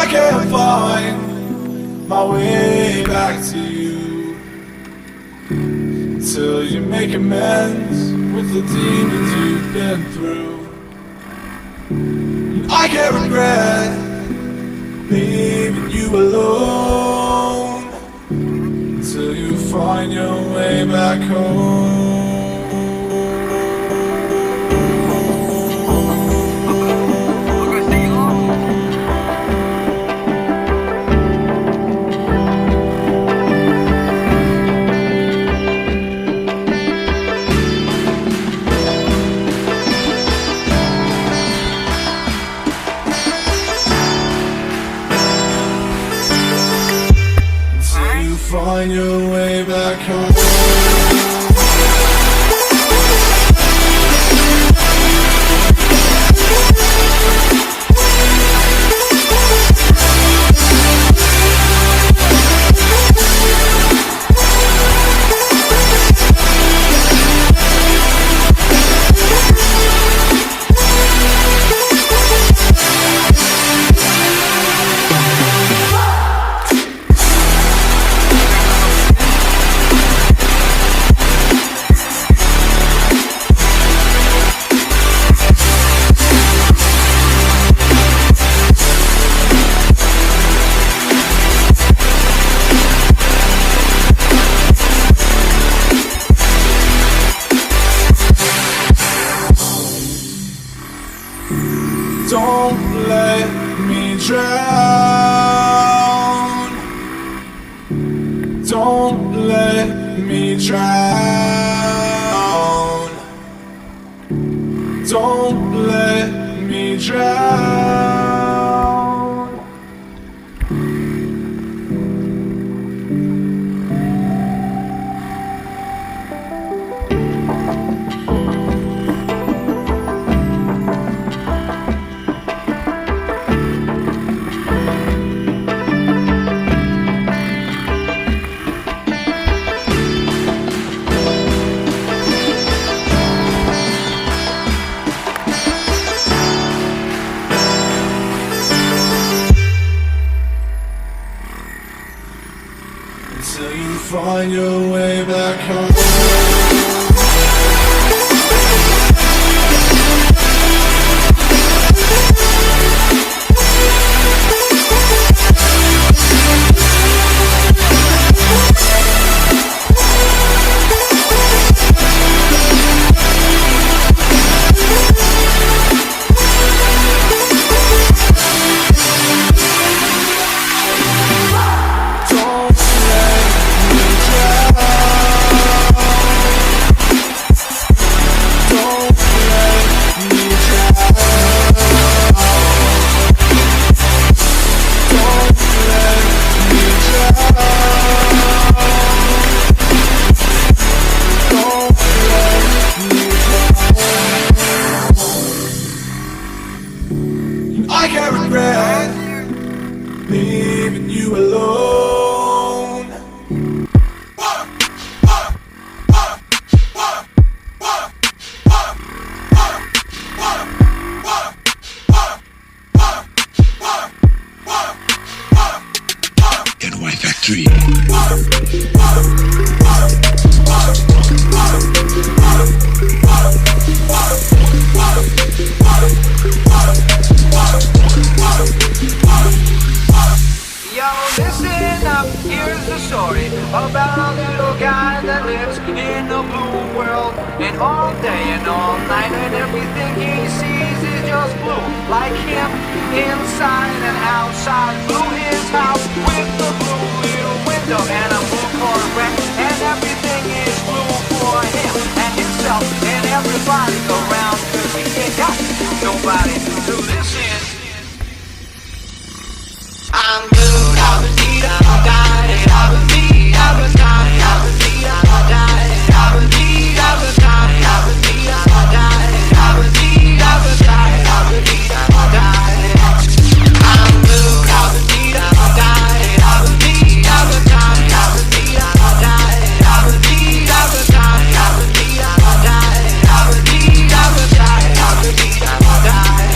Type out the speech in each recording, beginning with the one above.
I can't find my way back to you till you make amends with the demons you've been through. I can't regret leaving you alone till you find your way back home. Find your way back home. Don't let me drown. Don't let me drown. Don't let me drown. Until you find your way back home. I can't regret leaving you alone. NY Factory. Yo, listen up, here's the story about a little guy that lives in a blue world. And all day and all night and everything he sees is just blue. Like him, inside and outside. Blue his house with the blue little window and a blue Corvette. And everything is blue for him and himself and everybody around. Cause he ain't got nobody to listen. I'm blue, I was need, I was dying, I was need, I was dying, I was need, I was dying, I was need, I was dying, I was need, I was dying, I was need, I was dying, I was need, I was dying. I'm blue, I was need, I was dying, I was need, I was dying, I was need, I was dying, I was need, I was dying, I was need, I was dying, I was need, I was dying, I was need, I was dying.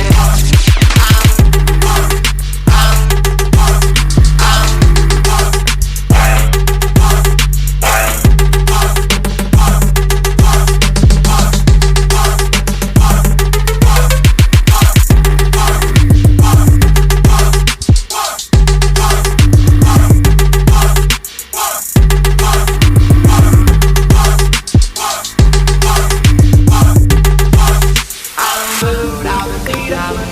I'm